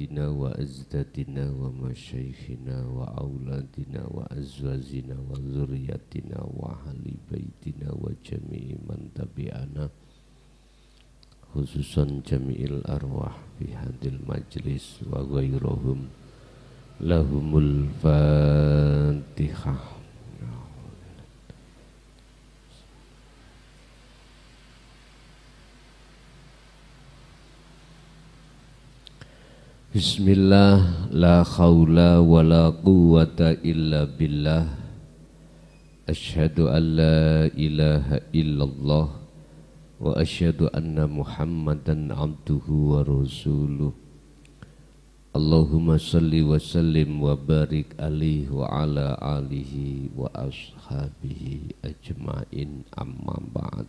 آبائنا وأجدادنا ومشايخنا وأولادنا وأزواجنا وذرياتنا وأهل بيتنا وجميع من تبعنا خصوصا جميع الأرواح في هذا المجلس وغيرهم لهم الفاتحة. Bismillah, la khawla wa la quwwata illa billah. Ashhadu an la ilaha illallah wa ashhadu anna Muhammadan abduhu wa rasuluh. Allahumma salli wa sallim wa barik alaihi wa ala alihi wa ashabihi ajma'in, amma ba'd.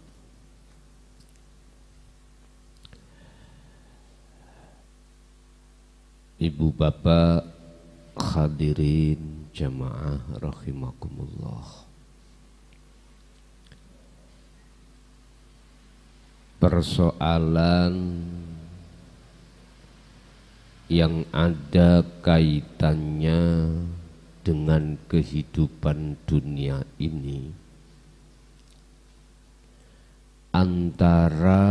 Ibu bapak hadirin jamaah rahimakumullah. Persoalan yang ada kaitannya dengan kehidupan dunia ini antara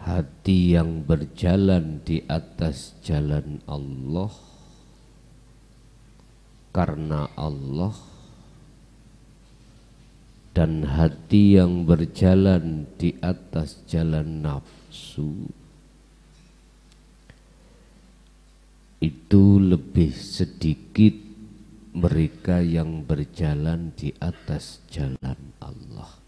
hati yang berjalan di atas jalan Allah karena Allah dan hati yang berjalan di atas jalan nafsu, itu lebih sedikit mereka yang berjalan di atas jalan Allah.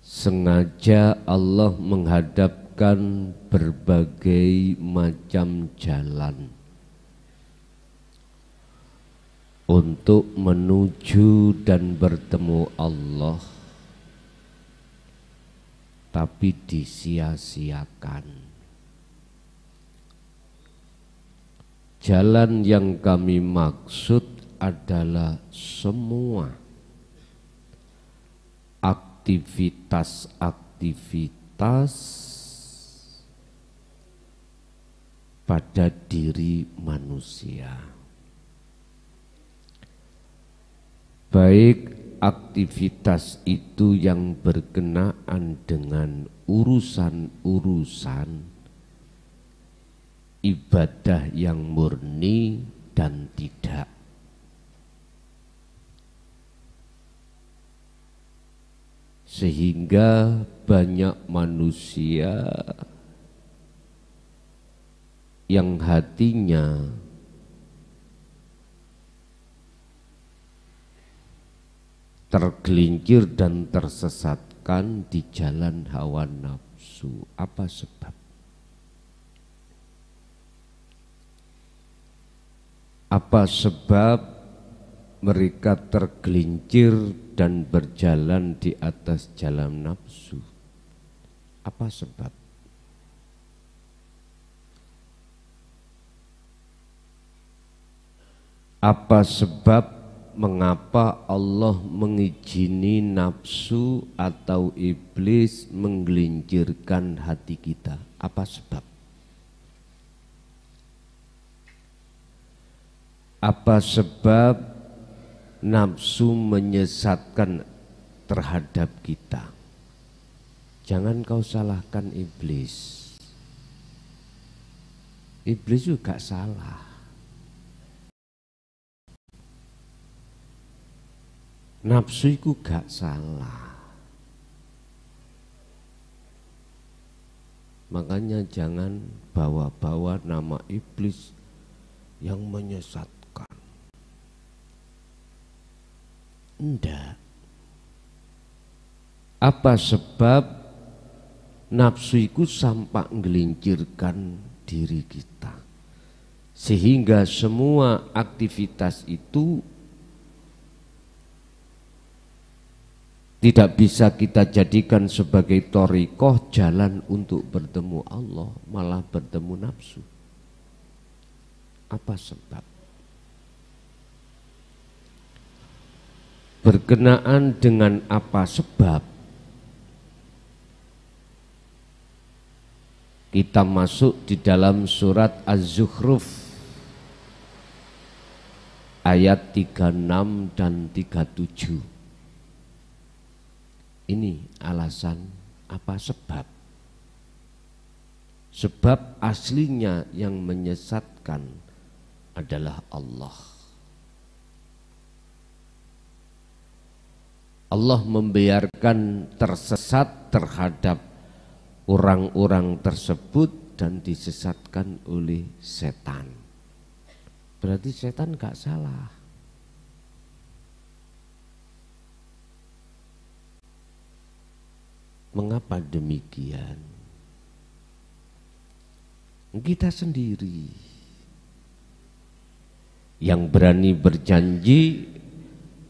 Sengaja Allah menghadapkan berbagai macam jalan untuk menuju dan bertemu Allah, tapi disia-siakan. Jalan yang kami maksud adalah semua aktivitas pada diri manusia, baik aktivitas itu yang berkenaan dengan urusan-urusan ibadah yang murni dan tidak. Sehingga banyak manusia yang hatinya tergelincir dan tersesatkan di jalan hawa nafsu. Apa sebab? Apa sebab mereka tergelincir dan berjalan di atas jalan nafsu? Apa sebab? Apa sebab mengapa Allah mengizini nafsu atau iblis menggelincirkan hati kita? Apa sebab? Apa sebab nafsu menyesatkan terhadap kita? Jangan kau salahkan iblis. Iblis juga salah. Nafsu itu gak salah. Makanya jangan bawa-bawa nama iblis yang menyesatkan. Enggak. Apa sebab nafsu itu sampai ngelincirkan diri kita, sehingga semua aktivitas itu tidak bisa kita jadikan sebagai thariqah, jalan untuk bertemu Allah, malah bertemu nafsu. Apa sebab? Berkenaan dengan apa sebab, Kita masuk di dalam surat Az-Zukhruf ayat 36 dan 37. Ini alasan apa? Sebab aslinya yang menyesatkan adalah Allah. Allah membiarkan tersesat terhadap orang-orang tersebut dan disesatkan oleh setan. Berarti setan gak salah. Mengapa demikian? Kita sendiri yang berani berjanji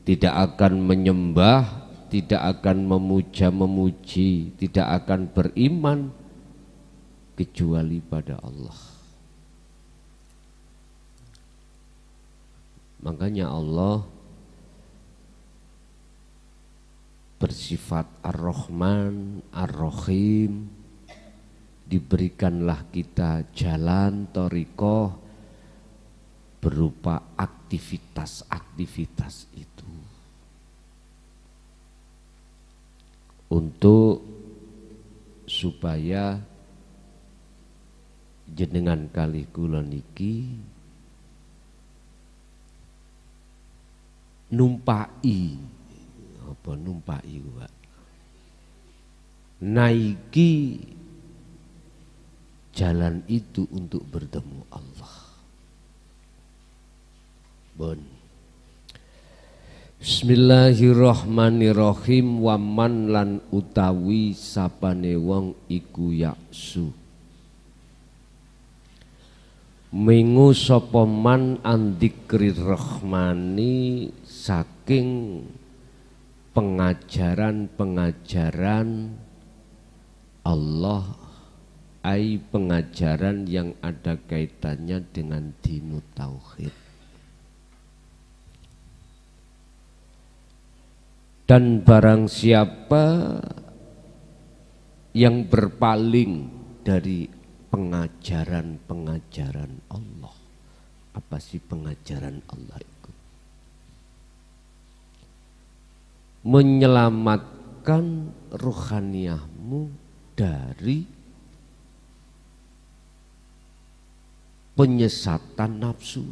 tidak akan menyembah, tidak akan memuja-memuji, tidak akan beriman kecuali pada Allah. Makanya Allah bersifat Ar-Rahman, Ar-Rahim. Diberikanlah kita jalan thariqah berupa aktivitas-aktivitas itu untuk supaya jenengan kalih kula niki numpai apa numpai Pak, naiki jalan itu untuk bertemu Allah. Bon. Bismillahirrahmanirrahim. Waman lan utawi sapane wong iku yaksu mengu sapa man andikri rahmani saking pengajaran-pengajaran Allah, ai pengajaran yang ada kaitannya dengan dinu tauhid. Dan barang siapa yang berpaling dari pengajaran-pengajaran Allah. Apa sih pengajaran Allah itu? Menyelamatkan ruhaniyahmu dari penyesatan nafsu.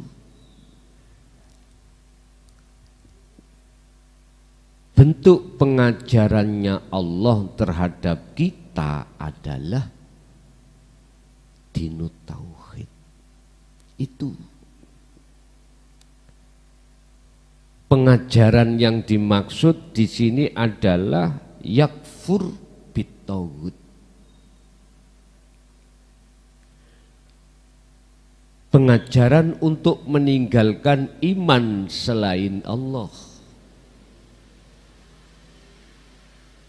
Bentuk pengajarannya Allah terhadap kita adalah dinut tauhid. Itu pengajaran yang dimaksud di sini adalah yakfur bitauhid. Pengajaran untuk meninggalkan iman selain Allah.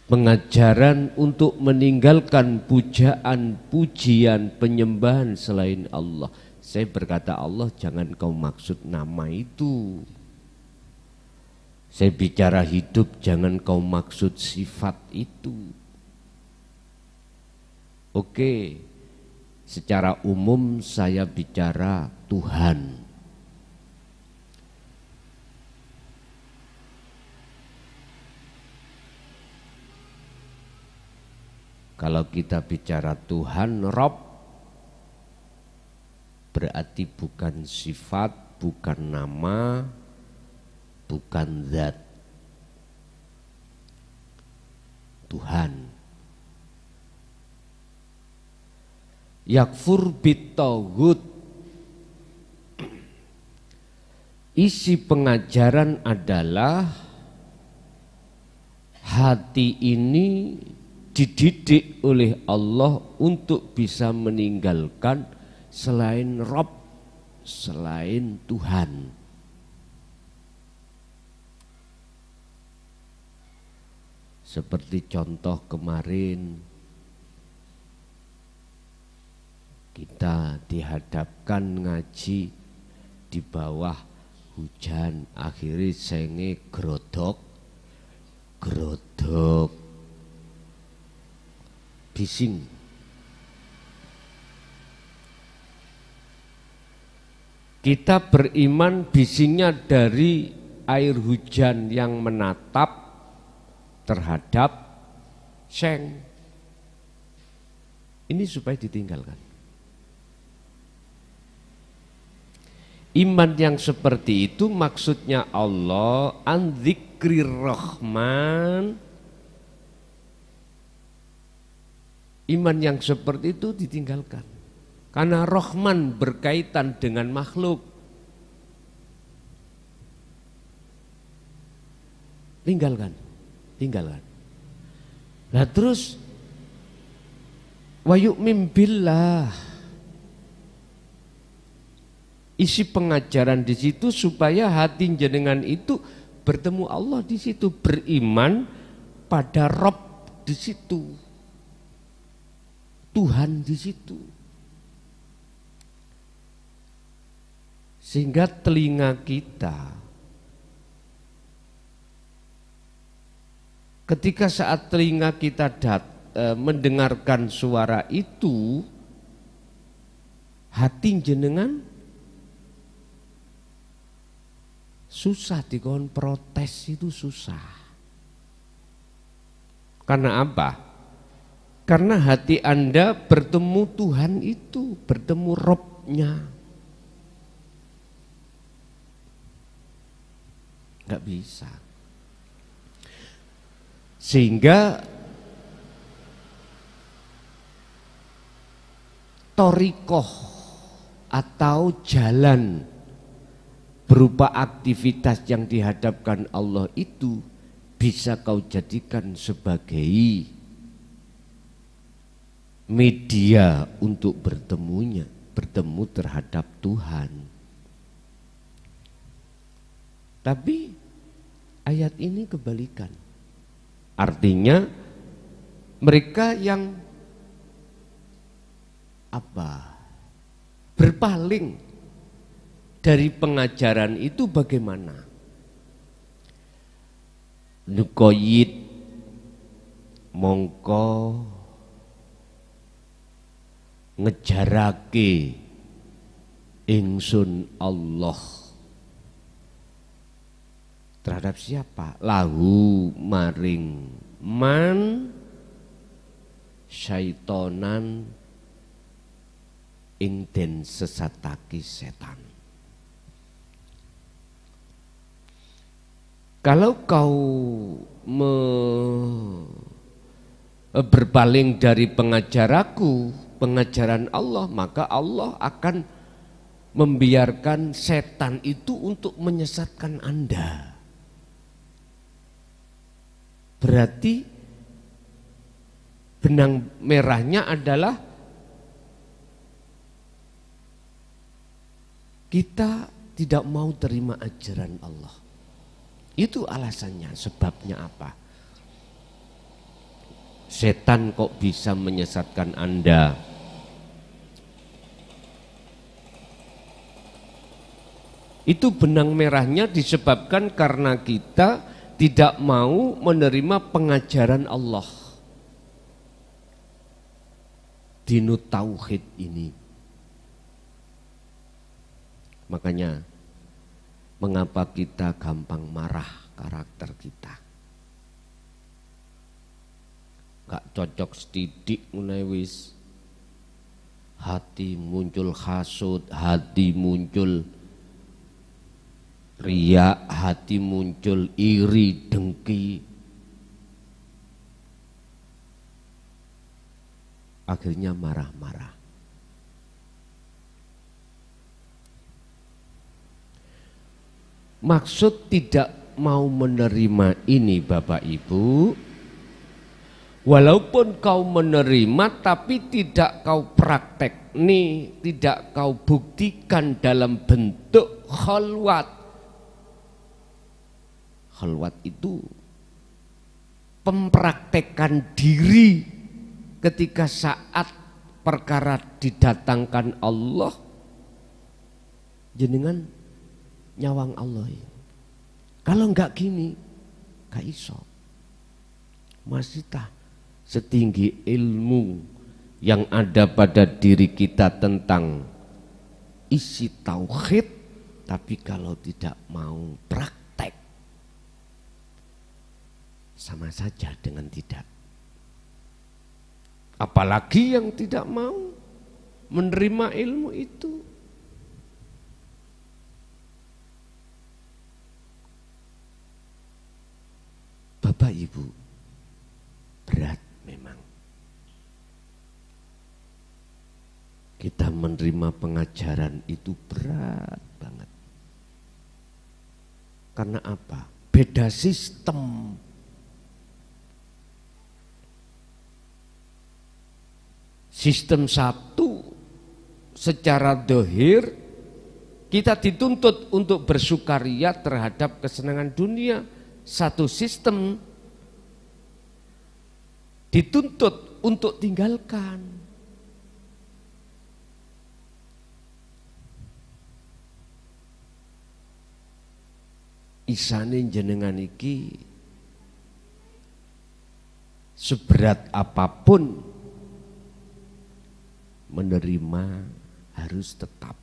Pengajaran untuk meninggalkan pujaan, pujian, penyembahan selain Allah. Saya berkata Allah, jangan kau maksud nama itu. Saya bicara hidup, jangan kau maksud sifat itu. Oke, secara umum saya bicara Tuhan. Kalau kita bicara Tuhan, Rob, berarti bukan sifat, bukan nama, bukan zat. Tuhan. Yakfur bitauhid. Isi pengajaran adalah hati ini dididik oleh Allah untuk bisa meninggalkan selain Rabb, selain Tuhan. Seperti contoh kemarin kita dihadapkan ngaji di bawah hujan, akhirnya senge grodok bising. Kita beriman bisinya dari air hujan yang menatap terhadap seng. Ini supaya ditinggalkan. Iman yang seperti itu maksudnya Allah an dzikrir rahman. Iman yang seperti itu ditinggalkan. Karena Rahman berkaitan dengan makhluk. Tinggalkan. Nah terus wa yu'min billah. Isi pengajaran di situ supaya hati jenengan itu bertemu Allah di situ, beriman pada Rabb di situ, Tuhan di situ. Sehingga telinga kita ketika saat telinga kita mendengarkan suara itu, hati jenengan susah dikon protes, itu susah. Karena apa? Karena hati Anda bertemu Tuhan itu, bertemu Robnya. Gak bisa. Sehingga thoriqoh atau jalan berupa aktivitas yang dihadapkan Allah itu bisa kau jadikan sebagai media untuk bertemu terhadap Tuhan. Tapi ayat ini kebalikan. Artinya mereka yang berpaling dari pengajaran itu bagaimana? Nukoyit mongko ngejarake ingsun Allah terhadap siapa? Lahu maring man syaitonan ing den sesataki setan. Kalau kau berpaling dari pengajaran Allah, maka Allah akan membiarkan setan itu untuk menyesatkan Anda. Berarti benang merahnya adalah kita tidak mau terima ajaran Allah. Itu alasannya, sebabnya apa? Setan kok bisa menyesatkan Anda? Itu benang merahnya disebabkan karena kita tidak mau menerima pengajaran Allah. Dinu tauhid ini. Makanya mengapa kita gampang marah karakter kita? Gak cocok setidik wis. Hati muncul hasud, hati muncul riya, hati muncul iri, dengki. Akhirnya marah-marah. Maksud tidak mau menerima ini Bapak Ibu, walaupun kau menerima tapi tidak kau praktekni, tidak kau buktikan dalam bentuk khalwat. Khalwat itu pempraktekan diri ketika saat perkara didatangkan Allah, jenengan nyawang Allah ya. Kalau enggak gini, gak iso. Masih tah setinggi ilmu yang ada pada diri kita tentang isi tauhid, Tapi kalau tidak mau praktek, sama saja dengan tidak. Apalagi yang tidak mau menerima ilmu itu. Bapak Ibu, berat memang. Kita menerima pengajaran itu berat banget. Karena apa? Beda sistem. Sistem satu secara dohir kita dituntut untuk bersukaria terhadap kesenangan dunia. Satu sistem dituntut untuk tinggalkan. Isane jenengan iki seberat apapun menerima harus tetap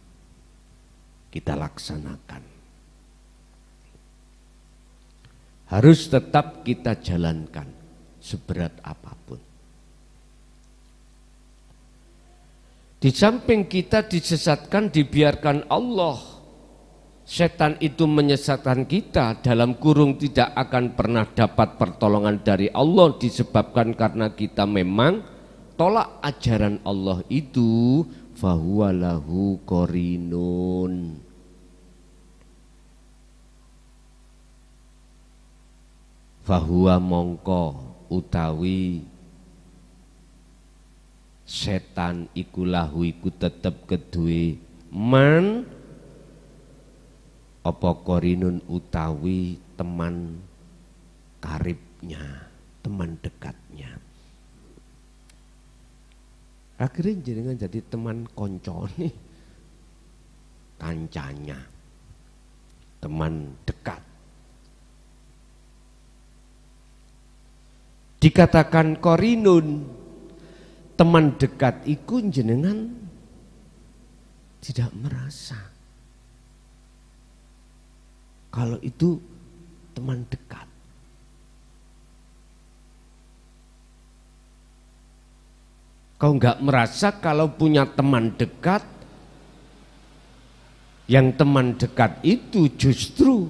kita laksanakan. Harus tetap kita jalankan seberat apapun. Di samping kita disesatkan, dibiarkan Allah, setan itu menyesatkan kita, dalam kurung tidak akan pernah dapat pertolongan dari Allah disebabkan karena kita memang tolak ajaran Allah itu, fahuwa lahu qarinun. Fahuwa mongko utawi setan iku lahu iku tetep kedue man apa qarinun utawi teman karibnya, teman dekatnya. Akhirnya jenengan jadi teman koncone, kancanya, teman dekat. Dikatakan qarinun, teman dekat iku jenengan tidak merasa kalau itu teman dekat. Kau enggak merasa kalau punya teman dekat, yang teman dekat itu justru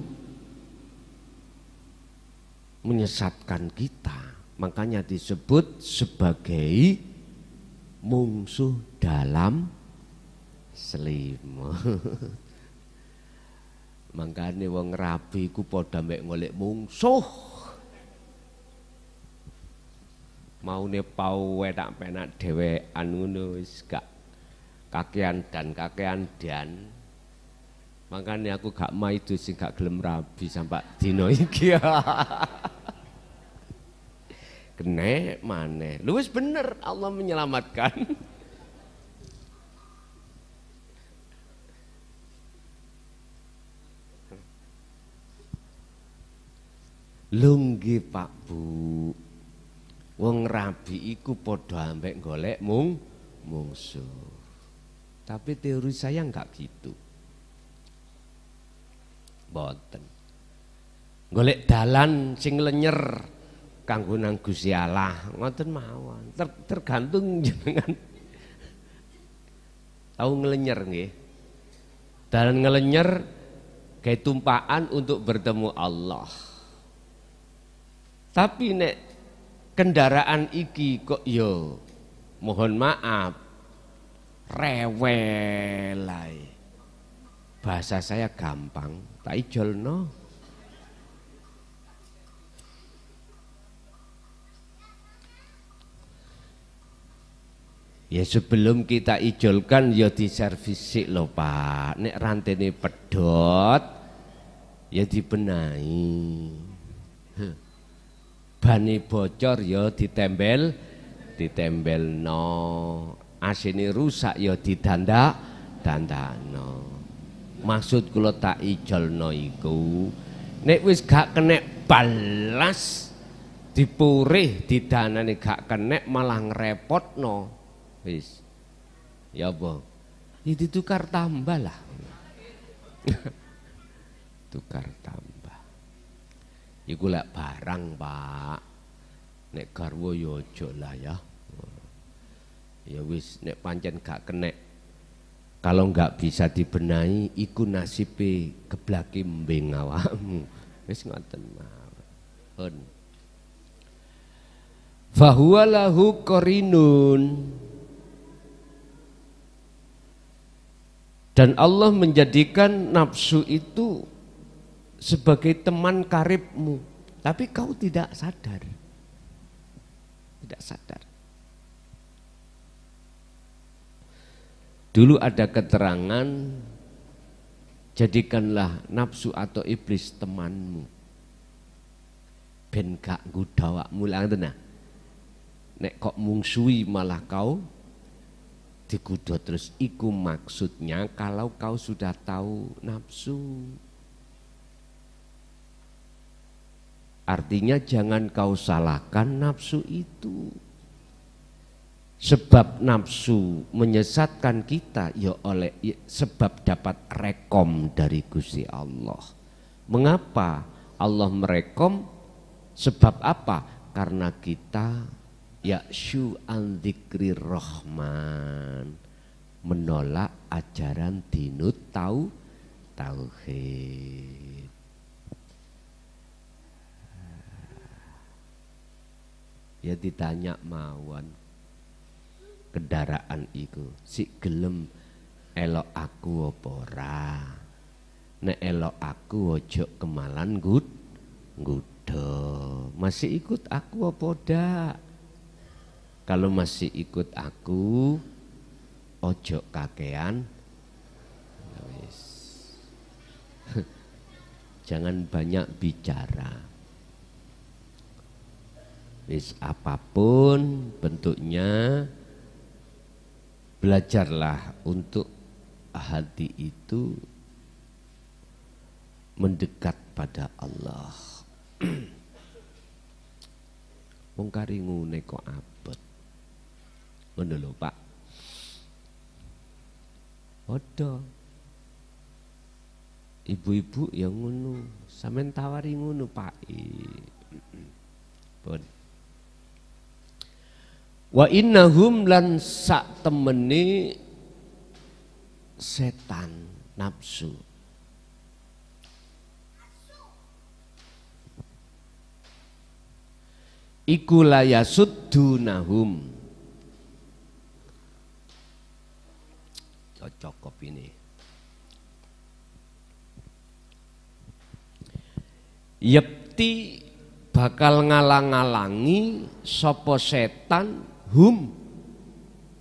menyesatkan kita. Makanya disebut sebagai mungsuh dalam selimut. Makanya wong rabi ku padha mek golek mungsuh. Maune pau enak penak dhewean ngono wis gak kakean dan. Makanya aku gak maido sing gak gelem rabi sampai dina iki. Kene maneh. Lu wis bener Allah menyelamatkan. Lunggi Pak Bu. Wong rabi iku padha ambek golek mungsuh. Tapi teori saya enggak gitu. Boten. Golek dalan sing lenyer kanggo nang Gusti Allah, ngoten mawon. Tergantung jenengan tahu ngelenyer nggih. Dalan ngelenyer kayak tumpaan untuk bertemu Allah. Tapi nek kendaraan iki kok yo mohon maaf rewelai. Bahasa saya gampang, tak ijolno. Ya sebelum kita ijolkan ya diservisi loh Pak. Nek rantene pedot ya dibenahi. Bani bocor ya ditembel no. Asine rusak ya dandakno. Maksud kula tak ijolno iku nek wis gak kenek balas dipurih didanane gak kenek malah ngrepotno. Wis. Ya apa? Ya ditukar tambah lah. Tukar tambah. Iku lek barang, Pak. Nek garwa ya aja lah ya. Ya wis nek pancen gak kenek. Kalau nggak bisa dibenahi, iku nasibe geblake mbeng awakmu. Wis ngoten mawon. Fahuwa lahu qarinun. Dan Allah menjadikan nafsu itu sebagai teman karibmu, tapi kau tidak sadar. Tidak sadar. Dulu ada keterangan, jadikanlah nafsu atau iblis temanmu. Ben gak ngudawakmu lah nah. Nek kok mungsuhi malah kau digudot terus. Iku maksudnya kalau kau sudah tahu nafsu. Artinya jangan kau salahkan nafsu itu. Sebab nafsu menyesatkan kita ya sebab dapat rekom dari Gusti Allah. Mengapa Allah merekom? Sebab apa? Karena kita ya'syu an dzikrir rahman, menolak ajaran dinut tauhid. Ya ditanya mawon kendaraan iku si gelem elok aku apa ora. Nek elok aku ojo kemalan nggudo. Masih ikut aku apa ndak? Kalau masih ikut aku, ojo kakean. Jangan banyak bicara. Wis apapun bentuknya, belajarlah untuk hati itu mendekat pada Allah. Wong kari ngene kok abot. Ngono lho, Pak. Padha. Ibu-ibu yang ngono, sampean tawari ngono, Pak. Pun. Wa innahum lan sak temene setan nafsu. Iku la yasuddunahum. Cocok kopi ini. Yepti bakal ngalang-alangi sapa setan hum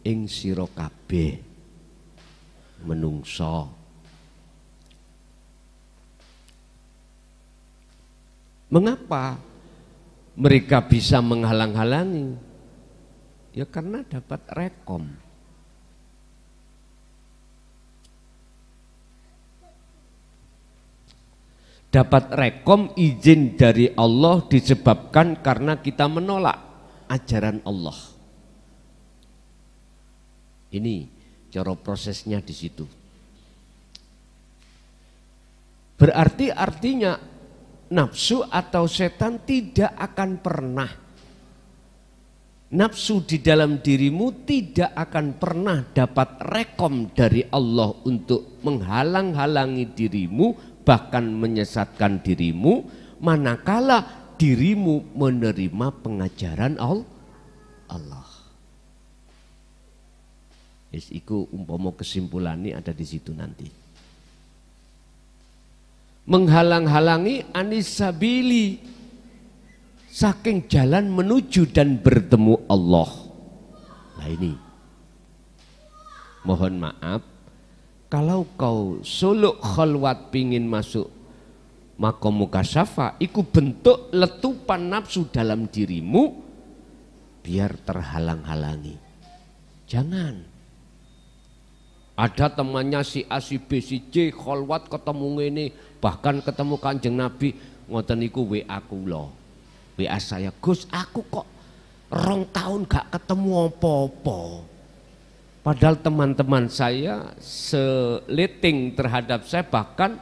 ing sira kabeh menungso. Mengapa mereka bisa menghalang-halangi? Ya karena dapat rekom. Dapat rekom izin dari Allah disebabkan karena kita menolak ajaran Allah. Ini cara prosesnya di situ. Berarti artinya nafsu atau setan tidak akan pernah, nafsu di dalam dirimu tidak akan pernah dapat rekom dari Allah untuk menghalang-halangi dirimu, bahkan menyesatkan dirimu, manakala dirimu menerima pengajaran Allah. Yes, iku umpama kesimpulannya ada di situ nanti. Menghalang-halangi anisabili, saking jalan menuju dan bertemu Allah. Nah ini, mohon maaf, kalau kau suluk khalwat pingin masuk makom mukasyafa, iku bentuk letupan nafsu dalam dirimu biar terhalang-halangi. Jangan. Ada temannya si A, si B, si C, khalwat ketemu ngene, bahkan ketemu Kanjeng Nabi, ngoten niku WA kula. WA saya, Gus, aku kok 2 tahun gak ketemu apa-apa. Padahal teman-teman saya seleting terhadap saya, bahkan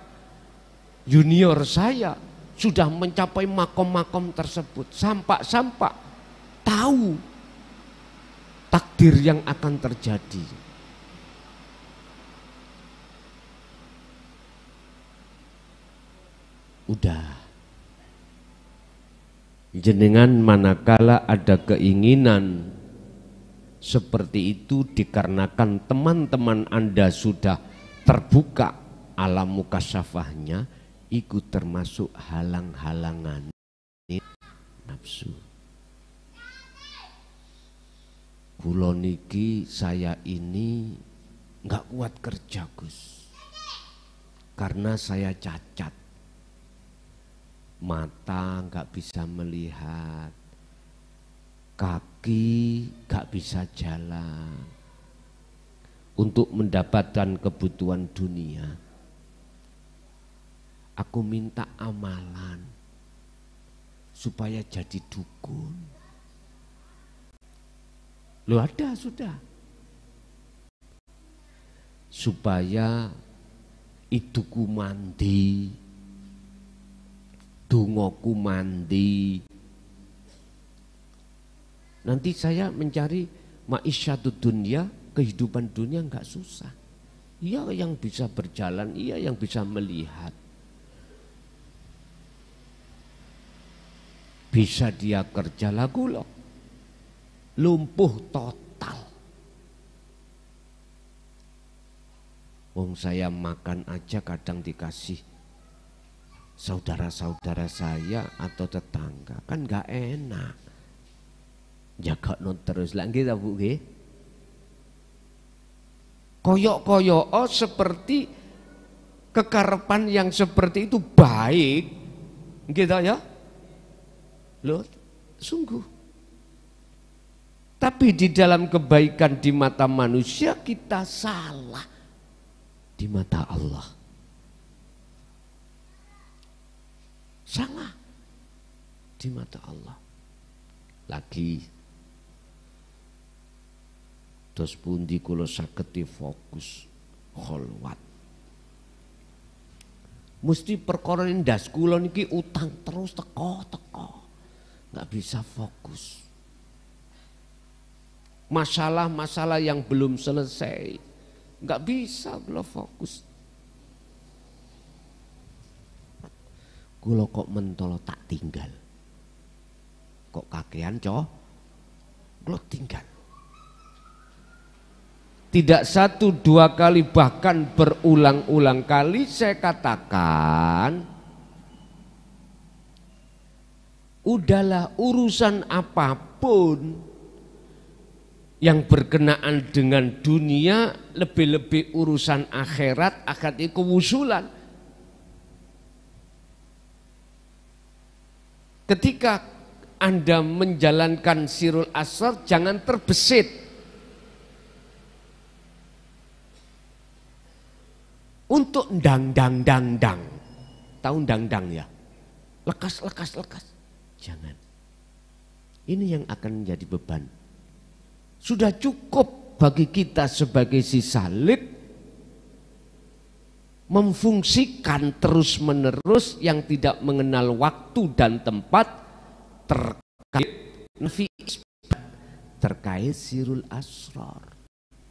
junior saya sudah mencapai makom-makom tersebut. Sampak-sampak tahu takdir yang akan terjadi. Udah. Jenengan manakala ada keinginan seperti itu dikarenakan teman-teman Anda sudah terbuka alam mukasyafahnya, ikut termasuk halang-halangan nafsu. Kulo niki saya ini nggak kuat kerja Gus, karena saya cacat, mata nggak bisa melihat, kaki gak bisa jalan. Untuk mendapatkan kebutuhan dunia, aku minta amalan supaya jadi dukun. Loh ada sudah. Supaya iduku mandi, dungoku mandi. Nanti saya mencari maisyatud dunia, kehidupan dunia enggak susah. Ia yang bisa berjalan, ia yang bisa melihat. Bisa dia kerja lagu loh. Lumpuh total. Wong saya makan aja kadang dikasih saudara-saudara saya atau tetangga, kan enggak enak. Jaga non terus lagi tak Bu nggih. Koyok-koyok seperti kekarepan yang seperti itu baik, gitu ya. Loh, sungguh. Tapi di dalam kebaikan di mata manusia kita salah di mata Allah. Salah di mata Allah. Lagi dos pundi kula saged fokus kholwat. Mesti perkara ndas kula niki utang terus teko. Enggak bisa fokus. Masalah-masalah yang belum selesai enggak bisa kula fokus. Kula kok mentolo tak tinggal. Kok kakean kula tinggal. Tidak satu dua kali, bahkan berulang-ulang kali saya katakan, udahlah urusan apapun yang berkenaan dengan dunia, lebih-lebih urusan akhirat itu kewusulan. Ketika Anda menjalankan sirul asrar, jangan terbesit untuk dang. Tahu dang ya? Lekas. Jangan. Ini yang akan menjadi beban. Sudah cukup bagi kita sebagai si salik memfungsikan terus-menerus yang tidak mengenal waktu dan tempat terkait nafi isbat, terkait sirul asrar.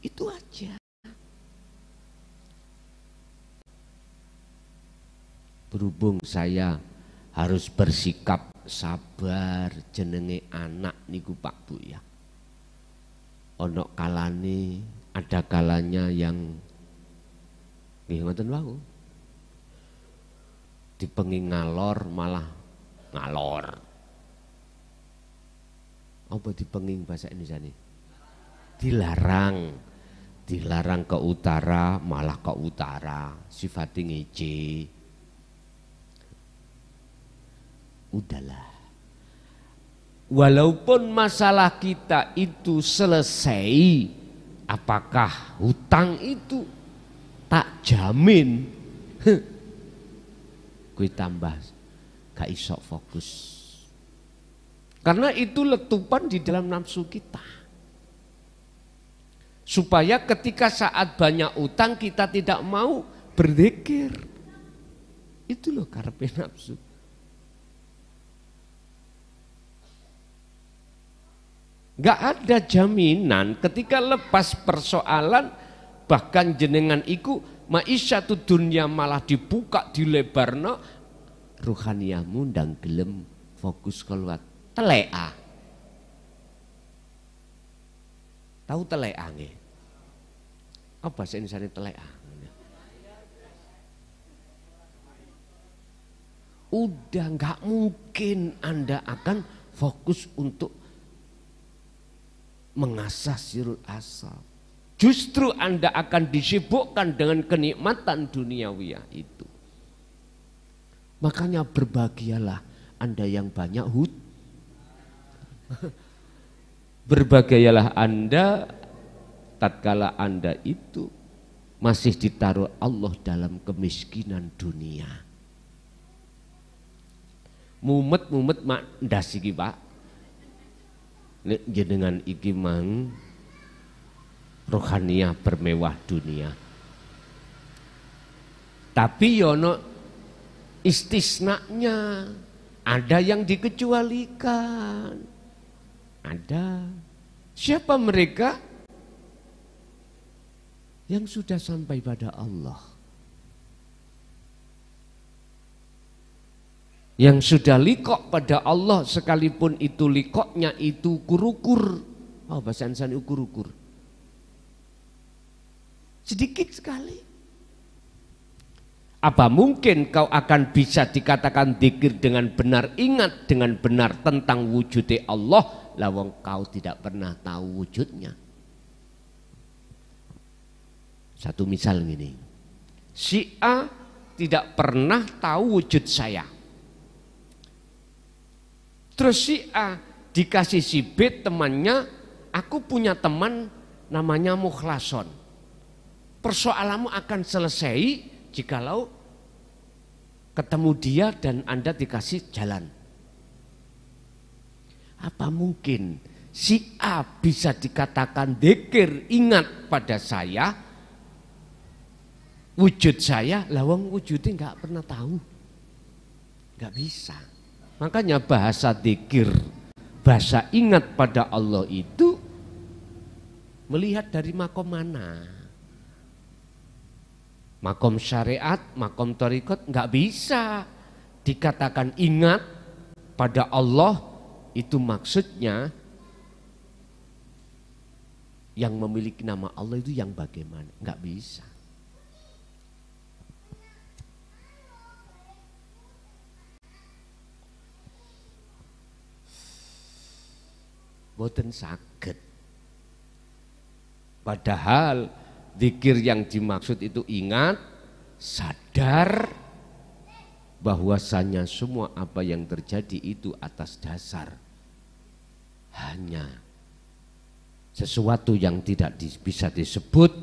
Itu aja. Berhubung saya harus bersikap sabar, jenenge anak niku Pak Bu ya. Ono kalane, ada kalanya yang nggih ngoten wau. Dipengi ngalor malah ngalor. Apa dipengi bahasa Indonesia nih? Dilarang ke utara malah ke utara, sifatnya ngece. Udahlah, walaupun masalah kita itu selesai, apakah hutang itu tak jamin gue tambah gak iso fokus, karena itu letupan di dalam nafsu kita. Supaya ketika saat banyak utang kita tidak mau berzikir. Itu loh karepe nafsu. Gak ada jaminan ketika lepas persoalan, bahkan jenengan iku ma'isyatu dunya malah dibuka dilebarno, ruhaniyamu ndang gelem fokus keluar telea. Tahu telea nggih? Apa bahasa Indonesia telea? Udah nggak mungkin Anda akan fokus untuk mengasah sirul asal. Justru Anda akan disibukkan dengan kenikmatan duniawiyah itu. Makanya berbahagialah Anda yang banyak berbahagialah Anda tatkala Anda itu masih ditaruh Allah dalam kemiskinan dunia. Mumet mak ndas iki Pak. Nek jenengan iki mang rohaniah bermewah dunia. Tapi yono istisnanya, ada yang dikecualikan. Ada. Siapa mereka? Yang sudah sampai pada Allah. Yang sudah likok pada Allah, sekalipun itu likoknya itu ukur-ukur. Oh, bahasa Indonesia ukur-ukur. Sedikit sekali. Apa mungkin kau akan bisa dikatakan dzikir dengan benar, ingat dengan benar tentang wujudnya Allah, lawang kau tidak pernah tahu wujudnya. Satu misal gini, si A tidak pernah tahu wujud saya. Terus si A dikasih si B temannya, aku punya teman namanya Mukhlason. Persoalanmu akan selesai jikalau ketemu dia dan Anda dikasih jalan. Apa mungkin si A bisa dikatakan dzikir, ingat pada saya, wujud saya, lawang wujudnya nggak pernah tahu, nggak bisa. Makanya bahasa dzikir, bahasa ingat pada Allah itu melihat dari makom mana. Makom syariat, makom thariqat nggak bisa dikatakan ingat pada Allah, itu maksudnya yang memiliki nama Allah itu yang bagaimana, nggak bisa. Boten saged. Padahal zikir yang dimaksud itu ingat, sadar bahwasanya semua apa yang terjadi itu atas dasar hanya sesuatu yang tidak bisa disebut,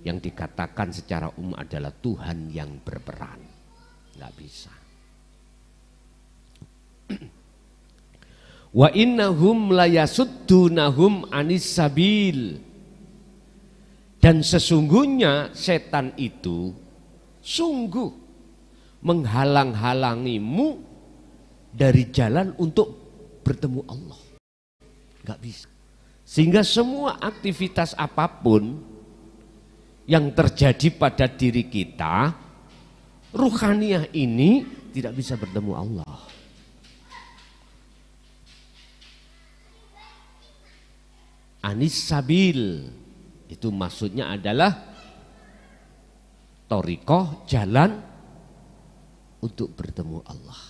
yang dikatakan secara umum adalah Tuhan yang berperan. Nggak bisa. Wa innahum layasuddunahum anis sabil. Dan sesungguhnya setan itu sungguh menghalang-halangimu dari jalan untuk bertemu Allah. Enggak bisa. Sehingga semua aktivitas apapun yang terjadi pada diri kita, ruhaniah ini tidak bisa bertemu Allah. Anis sabil itu maksudnya adalah thariqah, jalan untuk bertemu Allah.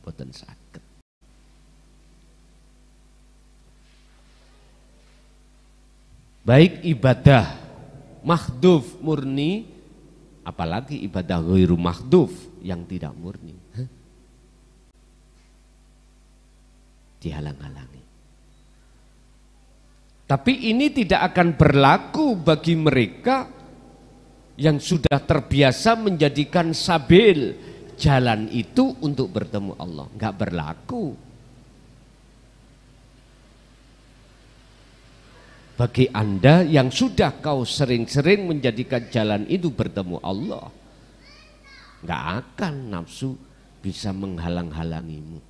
Boten saged. Baik ibadah mahdhuf murni, apalagi ibadah ghairu mahdhuf yang tidak murni. Dihalang-halangi. Tapi ini tidak akan berlaku bagi mereka yang sudah terbiasa menjadikan sabil, jalan itu untuk bertemu Allah. Enggak berlaku. Bagi Anda yang sudah kau sering-sering menjadikan jalan itu bertemu Allah, nggak akan nafsu bisa menghalang-halangimu.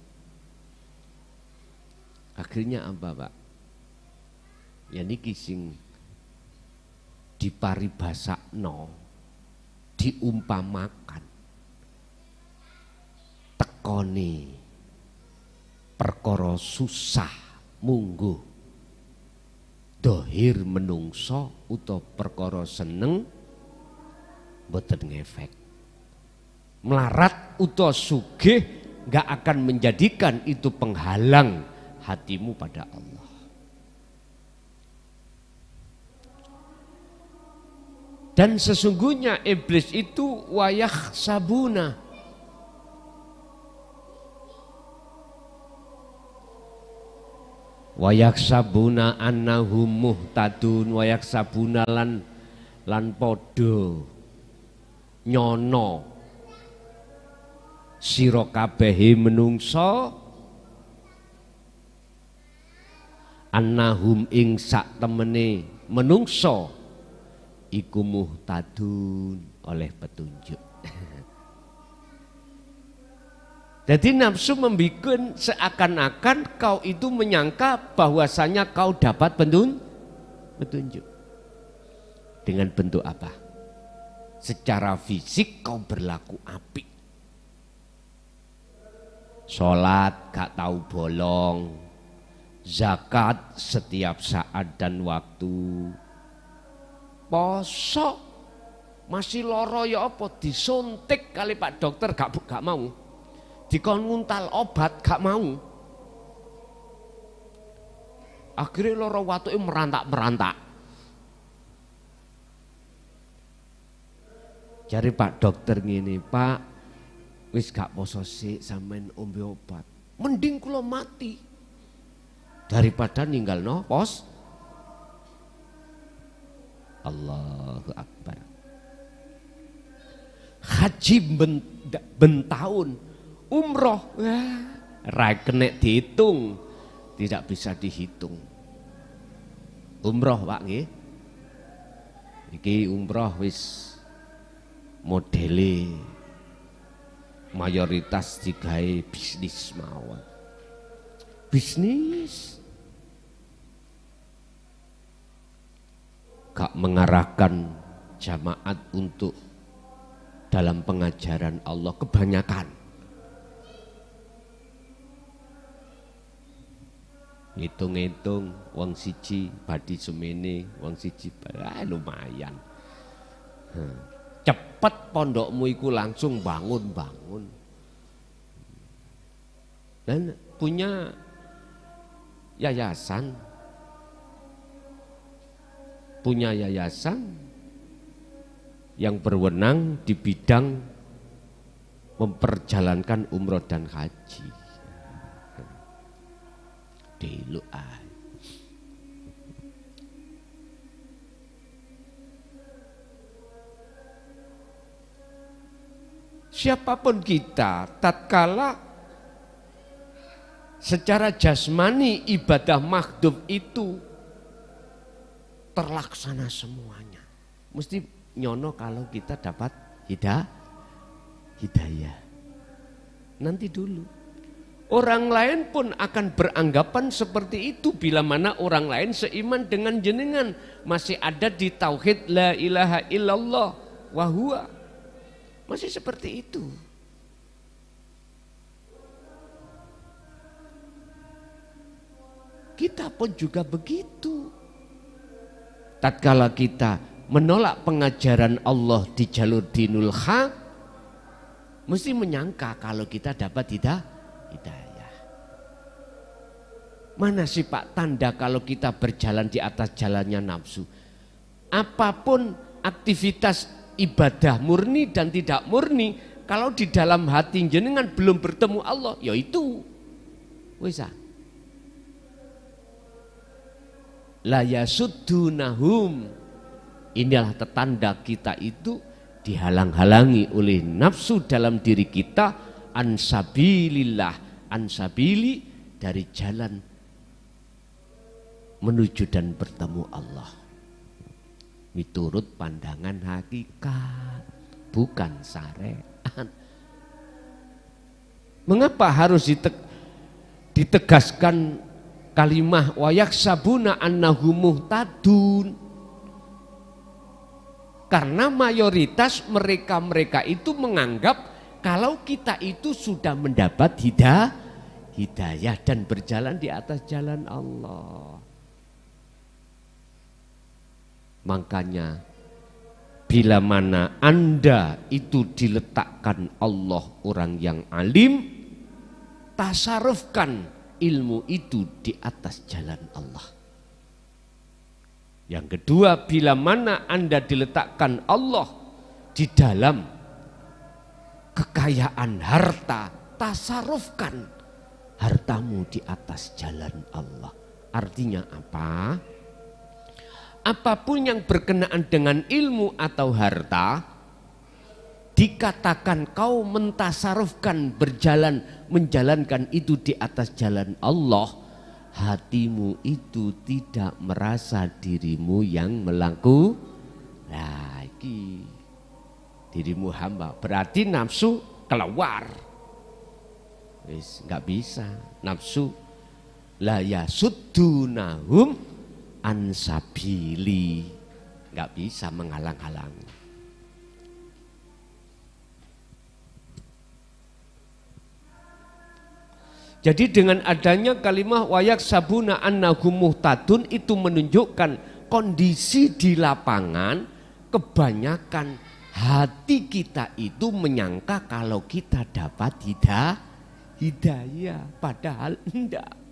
Akhirnya apa, Pak? Ya niki sing diparibasakno, diumpamakan tekoni perkara susah mungguh dohir menungso utawa perkara seneng boten ngefek. Melarat utawa sugih gak akan menjadikan itu penghalang hatimu pada Allah. Dan sesungguhnya iblis itu wayah sabuna, wayak sabuna annahum muhtadun, wayak sabuna lan podo nyono sira kabehe menungso annahum ing sak temene menungso iku muhtadun oleh petunjuk. Jadi nafsu membikin seakan-akan kau itu menyangka bahwasanya kau dapat petunjuk. Dengan bentuk apa? Secara fisik kau berlaku apik. Sholat gak tahu bolong, zakat setiap saat dan waktu, poso masih loro ya apa disuntik kali Pak Dokter gak mau. Dikon nguntal obat gak mau. Akhirnya loro watuke merantak-merantak. Cari Pak Dokter ngene, Pak, wis gak poso sik sampean ombe obat. Mending kula mati daripada ninggalno pos. Allahu Akbar. Haji bentahun, umroh ra kena dihitung, tidak bisa dihitung. Umroh Pak nggih. Iki umroh wis modele mayoritas digawe bisnis mawon. Bisnis gak mengarahkan jamaat untuk dalam pengajaran Allah kebanyakan. Ngitung-ngitung wong siji badi semene, wong siji lumayan. Cepet pondokmu iku langsung bangun-bangun. Dan punya yayasan, yang berwenang di bidang memperjalankan umroh dan haji. Delu siapapun kita, tatkala secara jasmani ibadah makhdum itu terlaksana semuanya, mesti nyono kalau kita dapat hidayah. Nanti dulu orang lain pun akan beranggapan seperti itu bila mana orang lain seiman dengan jenengan, masih ada di tauhid la ilaha illallah wa huwa, masih seperti itu. Kita pun juga begitu. Tatkala kita menolak pengajaran Allah di jalur dinul haq, mesti menyangka kalau kita dapat hidayah. Mana sih Pak tanda kalau kita berjalan di atas jalannya nafsu? Apapun aktivitas ibadah murni dan tidak murni, kalau di dalam hati jenengan belum bertemu Allah, yaitu wisa la yasuddunahum. Inilah tanda kita itu dihalang-halangi oleh nafsu dalam diri kita, ansabilillah, ansabili dari jalan menuju dan bertemu Allah. Miturut pandangan hakikat, bukan syariat. Mengapa harus ditegaskan kalimah wa yaksabuna annahum muhtadun? Karena mayoritas mereka itu menganggap kalau kita itu sudah mendapat hidayah dan berjalan di atas jalan Allah. Makanya bila mana Anda itu diletakkan Allah orang yang alim, tasarufkan ilmu itu di atas jalan Allah. Yang kedua, bila mana Anda diletakkan Allah di dalam kekayaan harta, tasarufkan hartamu di atas jalan Allah. Artinya apa? Apapun yang berkenaan dengan ilmu atau harta, dikatakan kau mentasarufkan berjalan, menjalankan itu di atas jalan Allah, hatimu itu tidak merasa dirimu yang melakukan lagi. Dirimu hamba, berarti nafsu keluar. Wis nggak bisa, nafsu la yasuddunahum ansabili, nggak bisa menghalang-halangi. Jadi dengan adanya kalimah wayak sabuna annahum muhtadun itu menunjukkan kondisi di lapangan kebanyakan hati kita itu menyangka kalau kita dapat hidayah, padahal enggak.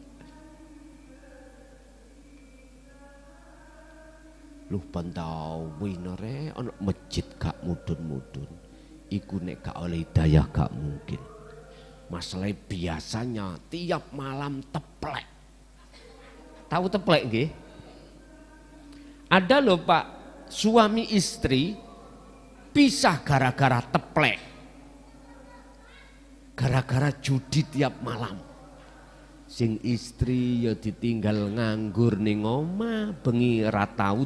Lu pantau winere ana masjid gak mudun-mudun. Iku nek gak oleh hidayah gak mungkin. Masalah biasanya tiap malam teplek. Tahu teplek nggih? Ada loh Pak, suami istri pisah gara-gara teplek. Gara-gara judi tiap malam. Sing istri ya ditinggal nganggur ning omah, bengi ra tau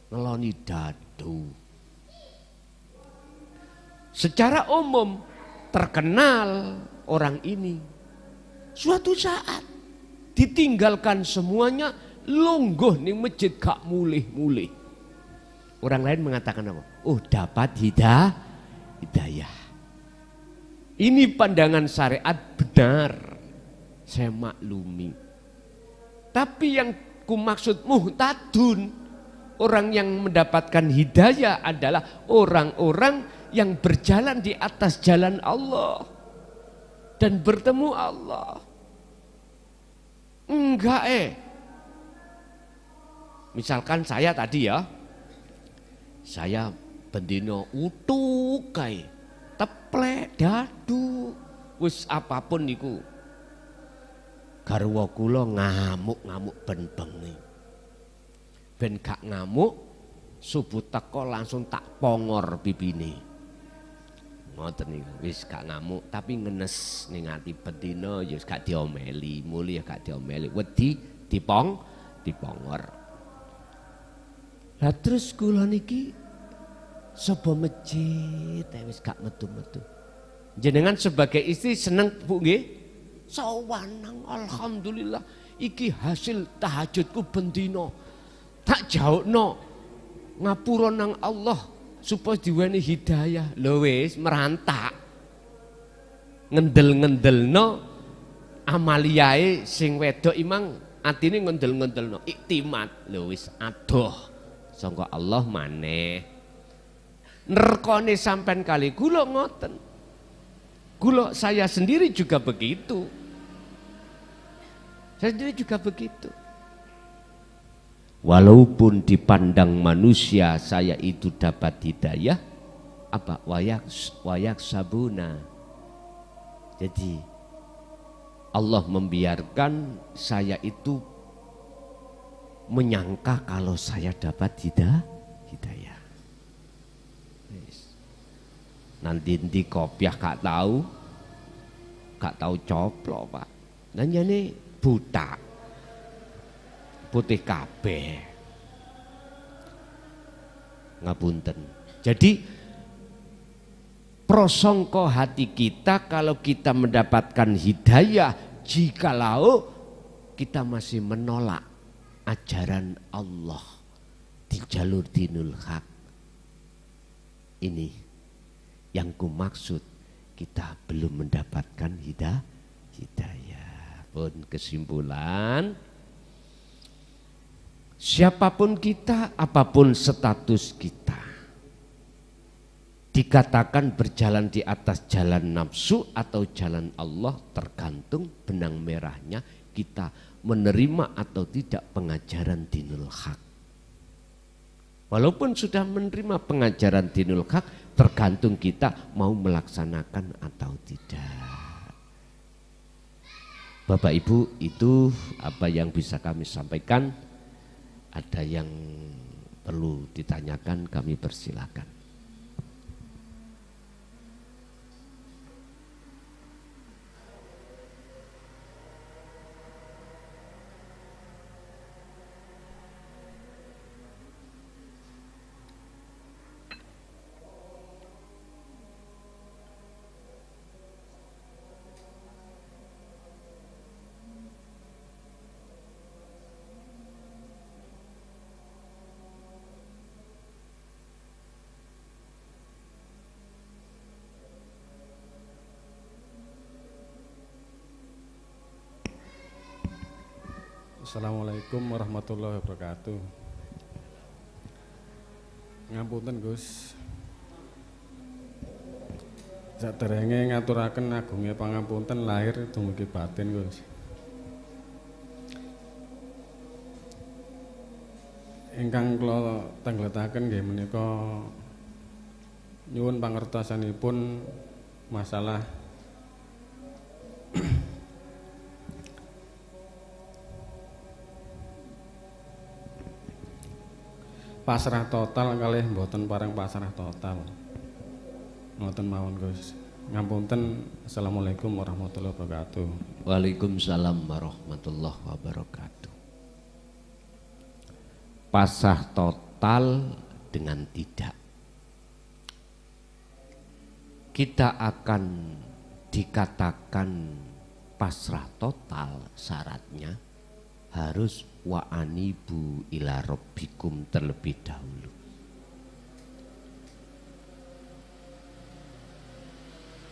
ngeloni dadu. Secara umum terkenal orang ini. Suatu saat ditinggalkan semuanya, lungguh ning masjid gak mulih-mulih. Orang lain mengatakan apa? Oh, dapat hidayah. Ini pandangan syariat benar, saya maklumi. Tapi yang kumaksud muhtadun, orang yang mendapatkan hidayah adalah orang-orang yang berjalan di atas jalan Allah dan bertemu Allah. Enggak misalkan saya tadi ya, saya bendino utuk kae. Teplek, dadu, wis apapun niku. Garwa kula ngamuk-ngamuk ben bengi. Ben gak ngamuk, subuh teko langsung tak pongor pipine. Ngoten niku, wis gak ngamuk tapi ngenes ning ati bendina ya gak diomeli, muli ya gak diomeli, wedi dipongor. Lah terus kula niki sapa masjid wis gak metu-metu. Jenengan sebagai istri seneng Bu nggih? Sawanang alhamdulillah iki hasil tahajudku bendina. Tak jaukno ngapura nang Allah supaya diweni hidayah. Lho wis merantak. Ngendel-ngendelno amaliae sing wedok imang atine ngendel-ngendelno iktimat. Lho wis adoh sangka Allah maneh. Nerkone sampean kali kula ngoten. Kula saya sendiri juga begitu. Saya sendiri juga begitu. Walaupun dipandang manusia saya itu dapat hidayah, apa wayak sabuna. Jadi Allah membiarkan saya itu menyangka kalau saya dapat hidayah. Nanti kopiah gak tahu coplok Pak. Dan jadi buta, putih kabeh. Ngapunten. Jadi prasangka hati kita kalau kita mendapatkan hidayah jikalau kita masih menolak ajaran Allah di jalur dinul haq. Ini yang kumaksud, kita belum mendapatkan hidayah. Pun kesimpulan, siapapun kita, apapun status kita, dikatakan berjalan di atas jalan nafsu atau jalan Allah tergantung benang merahnya kita menerima atau tidak pengajaran dinul haq. Walaupun sudah menerima pengajaran dinul haq, tergantung kita mau melaksanakan atau tidak. Bapak Ibu, itu apa yang bisa kami sampaikan. Ada yang perlu ditanyakan, kami persilakan. Assalamualaikum warahmatullahi wabarakatuh. Ngapunten Gus, saderenge ngaturaken agungnya pangapunten lahir dumugi batin Gus. Ingkang kula tengletaken nggih menika nyuwun pangertosanipun masalah pasrah total kalih mboten pareng pasrah total. Ngoten mawon Gus. Ngapunten. Assalamualaikum warahmatullahi wabarakatuh. Waalaikumsalam warahmatullahi wabarakatuh. Pasrah total dengan tidak. Kita akan dikatakan pasrah total, syaratnya harus wa anibu ila rabbikum terlebih dahulu.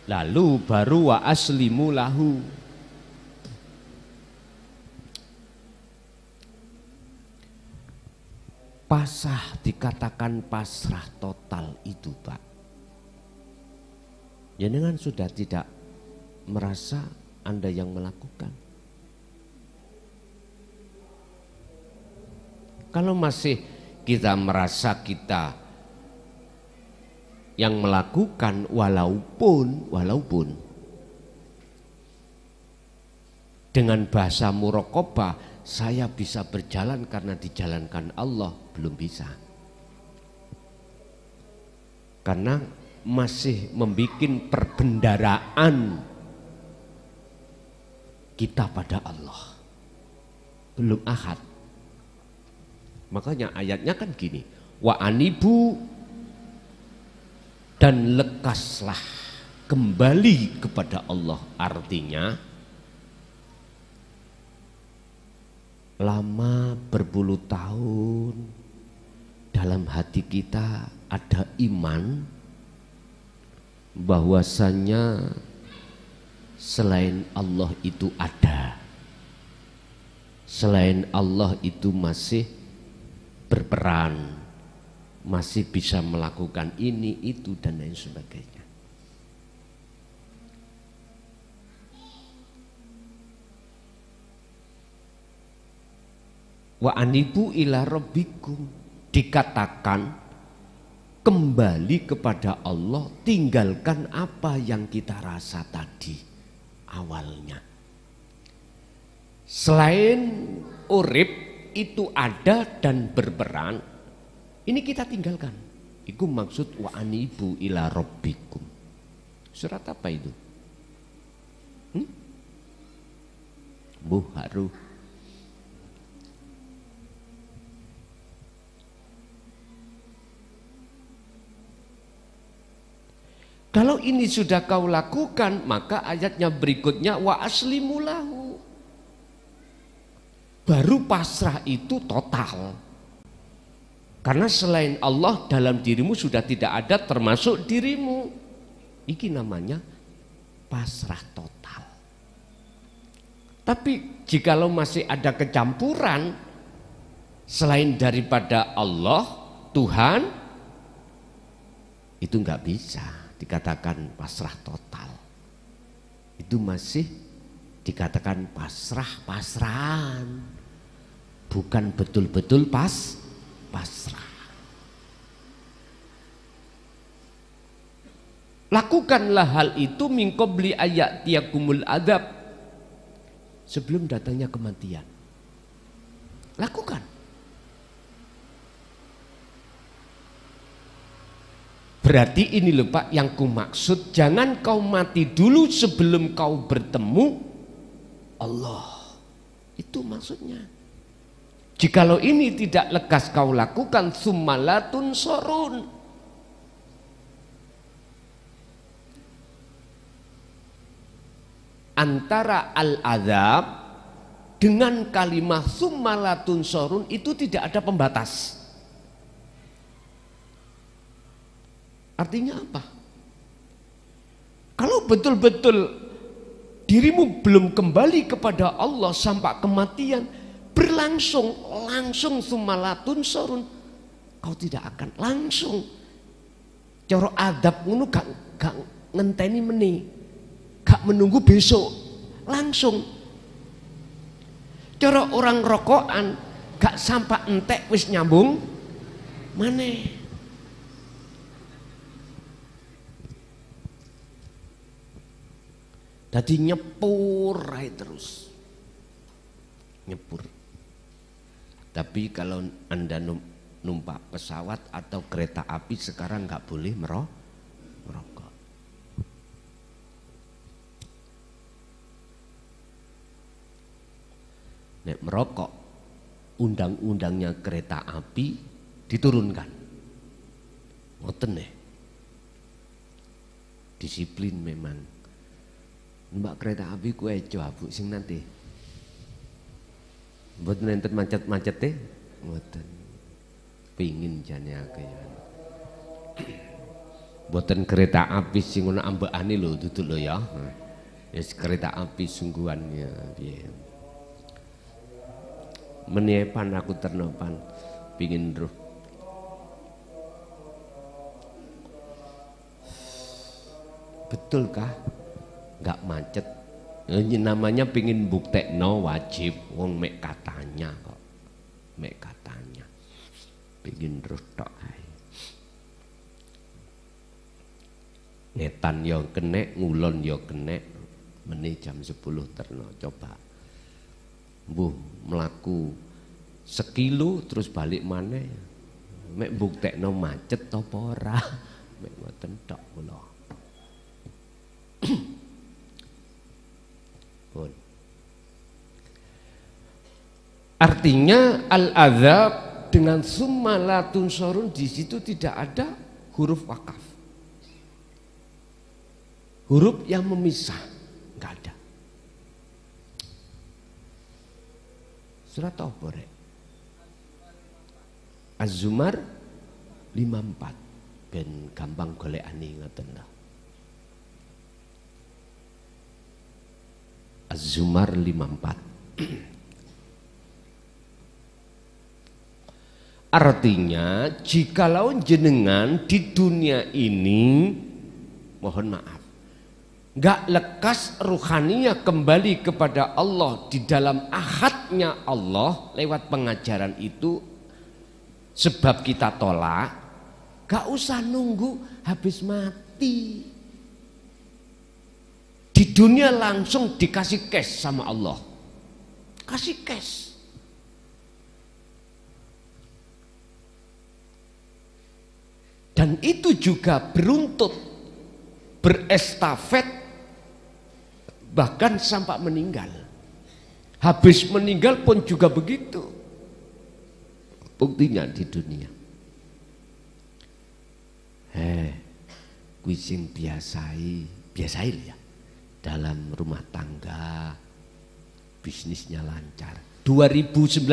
Lalu baru wa aslimu lahu. Pasrah dikatakan pasrah total itu Pak. Jenengan sudah tidak merasa Anda yang melakukan. Kalau masih kita merasa kita yang melakukan walaupun dengan bahasa muraqabah saya bisa berjalan karena dijalankan Allah, belum bisa. Karena masih membuat perbendaraan kita pada Allah. Belum ahad. Makanya ayatnya kan gini, wa anibu dan lekaslah kembali kepada Allah. Artinya lama berpuluh tahun dalam hati kita ada iman bahwasanya selain Allah itu ada, selain Allah itu masih berperan, masih bisa melakukan ini, itu dan lain sebagainya. Wa anibu ila rabbikum, dikatakan kembali kepada Allah, tinggalkan apa yang kita rasa tadi awalnya. Selain urip itu ada dan berperan, ini kita tinggalkan. Itu maksud wa anibu ila rabbikum. Surat apa itu? Mbuh haru. Kalau ini sudah kau lakukan, maka ayatnya berikutnya wa aslimu lahu. Baru pasrah itu total. Karena selain Allah dalam dirimu sudah tidak ada termasuk dirimu. Ini namanya pasrah total. Tapi jikalau masih ada kecampuran selain daripada Allah, Tuhan, itu nggak bisa dikatakan pasrah total. Itu masih dikatakan pasrah-pasrahan, bukan betul-betul pasrah. Lakukanlah hal itu min qabli ayatiyakumul adzab, sebelum datangnya kematian. Lakukan. Berarti ini loh Pak yang ku maksud, jangan kau mati dulu sebelum kau bertemu Allah. Itu maksudnya. Jikalau ini tidak lekas kau lakukan, summalatun sorun. Antara al-adzab dengan kalimat summalatun sorun itu tidak ada pembatas. Artinya apa? Kalau betul-betul dirimu belum kembali kepada Allah sampai kematian, berlangsung langsung summalatun sorun, kau tidak akan langsung coro adab ngono gak ngenteni meneh, gak menunggu besok, langsung coro orang rokokan gak sampai entek wis nyambung maneh. Jadi nyepur terus, nyepur. Tapi kalau Anda numpak pesawat atau kereta api sekarang nggak boleh merokok. Nek merokok, undang-undangnya kereta api diturunkan. Ngoten nih, disiplin memang. Mbak kereta api ku eco Bu sing nanti. Mboten enten macet-macete, mboten. Pingin jane akeh. Mboten kereta api sing ngono ambekane lho duduk lho ya. Wis kereta api sungguhan ya piye. Meniepan aku ternopan pingin roh. Betulkah? Nggak macet, ini namanya pingin buktekno wajib, wong mek katanya kok, mek katanya, pingin terus tok ae. Ngetan yo kenek, ngulon yo kenek, meneh jam 10 terno coba, mbuh melaku sekilo terus balik maneh, mek buktekno macet apa ora, mek ngoten tok kula. Artinya al-adzab dengan summalatun sorun di situ tidak ada huruf wakaf, huruf yang memisah, nggak ada. Surat apa rek? Az-Zumar 54 ben gampang golekane ngoten lah. Az-Zumar 54. Artinya jikalau jenengan di dunia ini, mohon maaf, gak lekas ruhaninya kembali kepada Allah di dalam ahadnya Allah lewat pengajaran itu, sebab kita tolak, gak usah nunggu habis mati. Di dunia langsung dikasih cash sama Allah, kasih cash. Dan itu juga beruntut, berestafet, bahkan sampai meninggal. Habis meninggal pun juga begitu. Buktinya di dunia. Kuising biasai ya. Dalam rumah tangga, bisnisnya lancar. 2019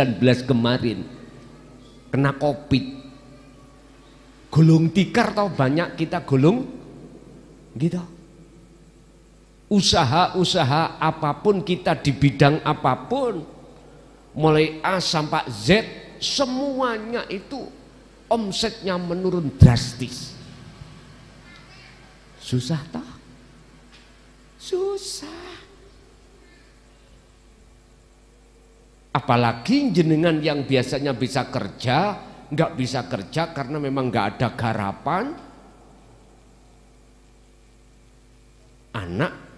kemarin kena Covid. Gulung tikar tau banyak kita gulung gitu. Usaha-usaha apapun kita di bidang apapun, mulai A sampai Z, semuanya itu omsetnya menurun drastis. Susah toh? Susah. Apalagi jenengan yang biasanya bisa kerja, nggak bisa kerja karena memang nggak ada garapan.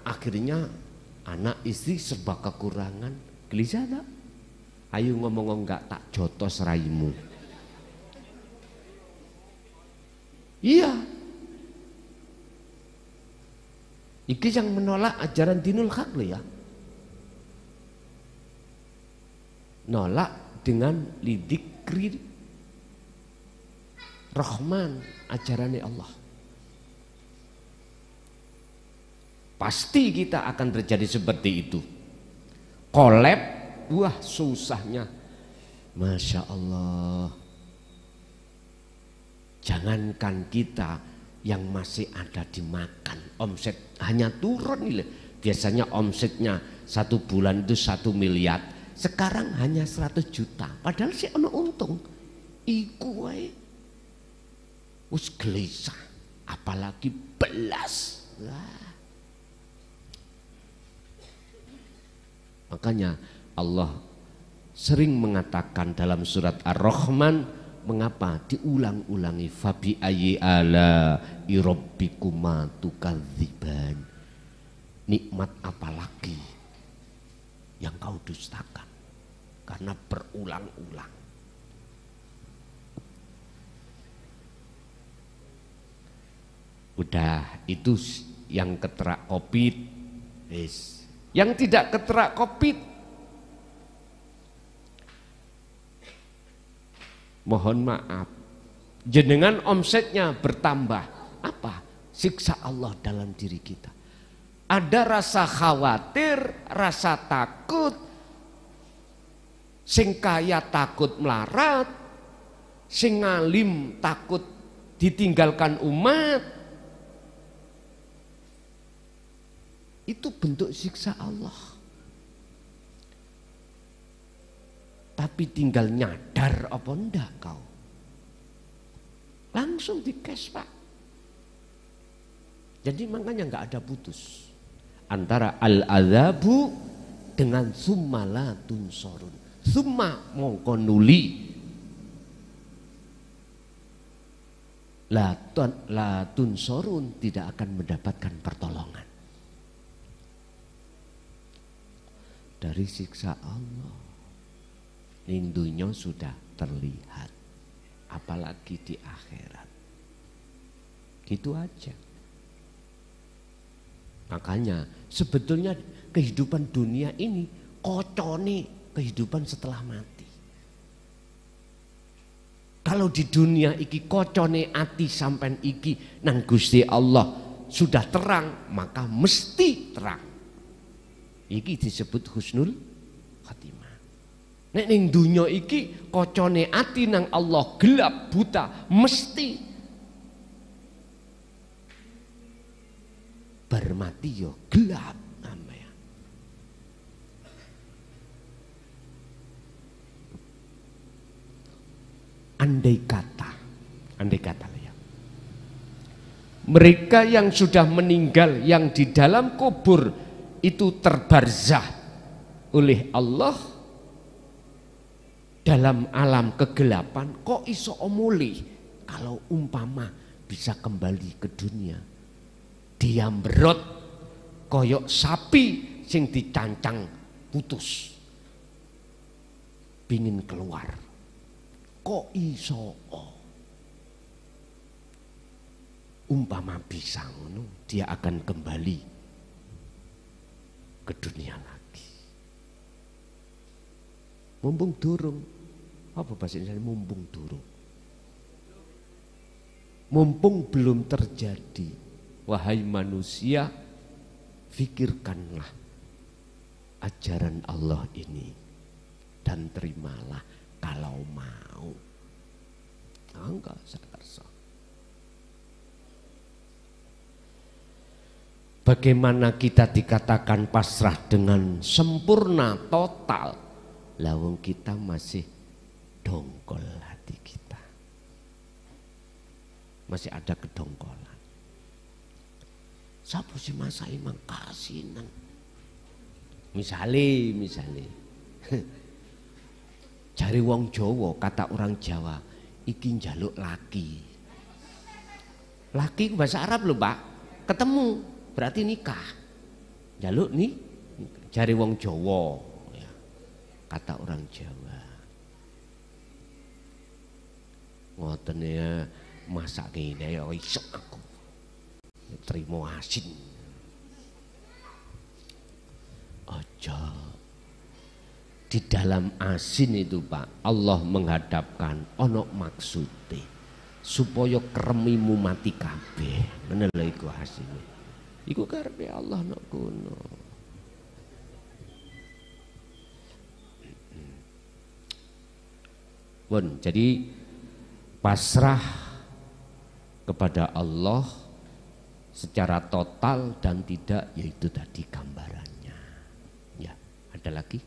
Akhirnya anak istri serba kekurangan. Gelisah tak? Ayo ngomong enggak tak jotos raimu. Iya. Iki yang menolak ajaran dinul haq loh ya. Nolak dengan lidikri Rahman, ajarannya Allah. Pasti kita akan terjadi seperti itu. Kolab, wah susahnya. Masya Allah. Jangankan kita yang masih ada di makan, omset hanya turun nih. Biasanya omsetnya 1 bulan itu 1 miliar. Sekarang hanya 100 juta. Padahal sih ono untung. Iku wae. Wis gelisah. Apalagi belas. Wah. Makanya Allah sering mengatakan dalam surat Ar-Rahman, mengapa diulang-ulangi, fabi ayyi ala rabbikuma tukadziban. Nikmat apalagi yang kau dustakan, karena berulang-ulang. Udah itu yang keterak Covid. Yang tidak keterak Covid, mohon maaf, jenengan omsetnya bertambah. Apa? Siksa Allah dalam diri kita. Ada rasa khawatir, rasa takut. Sing kaya takut melarat, sing ngalim takut ditinggalkan umat. Itu bentuk siksa Allah. Tapi tinggal nyadar apa enggak kau. Langsung dikes Pak. Jadi makanya enggak ada putus antara al-adzabu dengan summa la tunsorun. Summa mongko nuli la tunsorun, tidak akan mendapatkan pertolongan dari siksa Allah. Rindunya sudah terlihat, apalagi di akhirat. Gitu aja. Makanya sebetulnya kehidupan dunia ini kocone kehidupan setelah mati. Kalau di dunia iki kocone ati sampai iki nang Gusti Allah sudah terang, maka mesti terang. Iki disebut husnul khatimah. Nek ning dunya iki kocone ati nang Allah gelap buta, mesti bermati yo gelap namanya. Andai kata ya. Mereka yang sudah meninggal, yang di dalam kubur itu terbarzah oleh Allah dalam alam kegelapan, kok iso omuli kalau umpama bisa kembali ke dunia. Dia berot koyok sapi sing dicancang putus, pingin keluar, kok iso umpama bisa ngono, dia akan kembali ke dunia lagi. Mumpung durung. Apa bahasa Indonesia mumpung durung? Mumpung belum terjadi. Wahai manusia, fikirkanlah ajaran Allah ini dan terimalah kalau mau. Enggak sakarsa. Bagaimana kita dikatakan pasrah dengan sempurna, total, lawang kita masih dongkol hati kita. Masih ada kedongkolan. Siapa sih masa imang kasinan? Misale. Jari wong Jawa, kata orang Jawa, iki njaluk laki. Laki bahasa Arab lho, Pak. Ketemu berarti nikah. Njaluk nih jari wong Jawa, ya. Kata orang Jawa. Ngoten ya, masak ngene ya iso aku. Terima asin. Aja. Di dalam asin itu Pak, Allah menghadapkan ono maksude supaya kremimu mati kabeh. Ngene lho iku asine. Iku karepe Allah nek kono. Pun jadi pasrah kepada Allah secara total dan tidak, yaitu tadi gambarannya. Ya, ada lagi?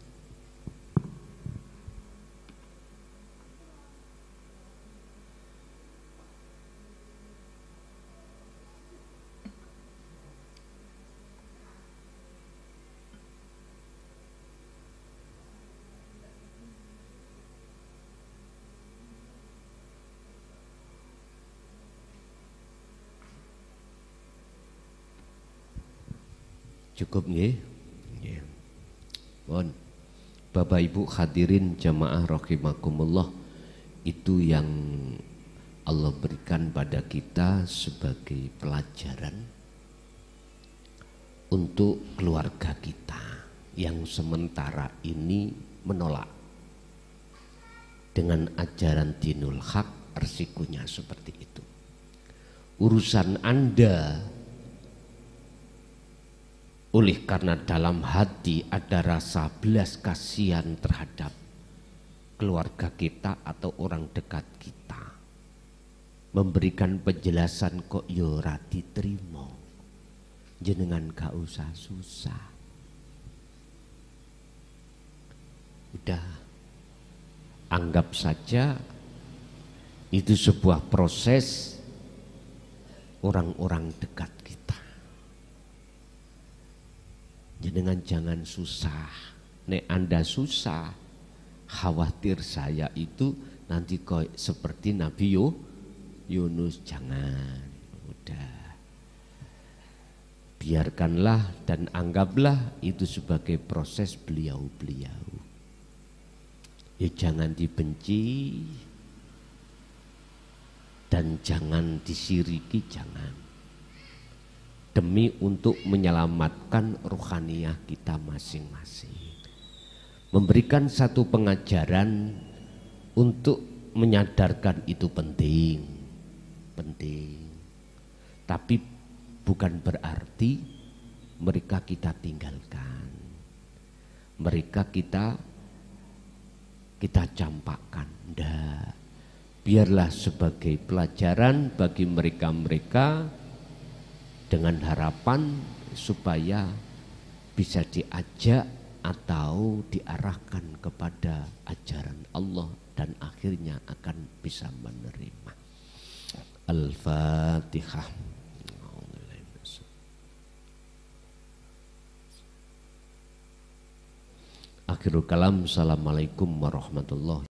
Cukup nggih? Nggih. Mohon Bapak Ibu hadirin jamaah rahimakumullah, itu yang Allah berikan pada kita sebagai pelajaran untuk keluarga kita yang sementara ini menolak dengan ajaran dinul haq. Resikonya seperti itu. Urusan Anda, oleh karena dalam hati ada rasa belas kasihan terhadap keluarga kita atau orang dekat kita, memberikan penjelasan kok yo ora diterima, jenengan gak usah susah. Udah anggap saja itu sebuah proses orang-orang dekat kita. Jenengan jangan susah. Nek Anda susah, khawatir saya itu nanti kok seperti Nabi Yunus. Jangan. Udah. Biarkanlah dan anggaplah itu sebagai proses beliau-beliau. Ya jangan dibenci dan jangan disiriki, jangan. Demi untuk menyelamatkan ruhaniyah kita masing-masing. Memberikan satu pengajaran untuk menyadarkan itu penting. Tapi bukan berarti mereka kita tinggalkan. Mereka kita campakkan. Nggak. Biarlah sebagai pelajaran bagi mereka-mereka, dengan harapan supaya bisa diajak atau diarahkan kepada ajaran Allah dan akhirnya akan bisa menerima. Al-Fatihah. Akhirul kalam. Assalamualaikum warahmatullahi wabarakatuh.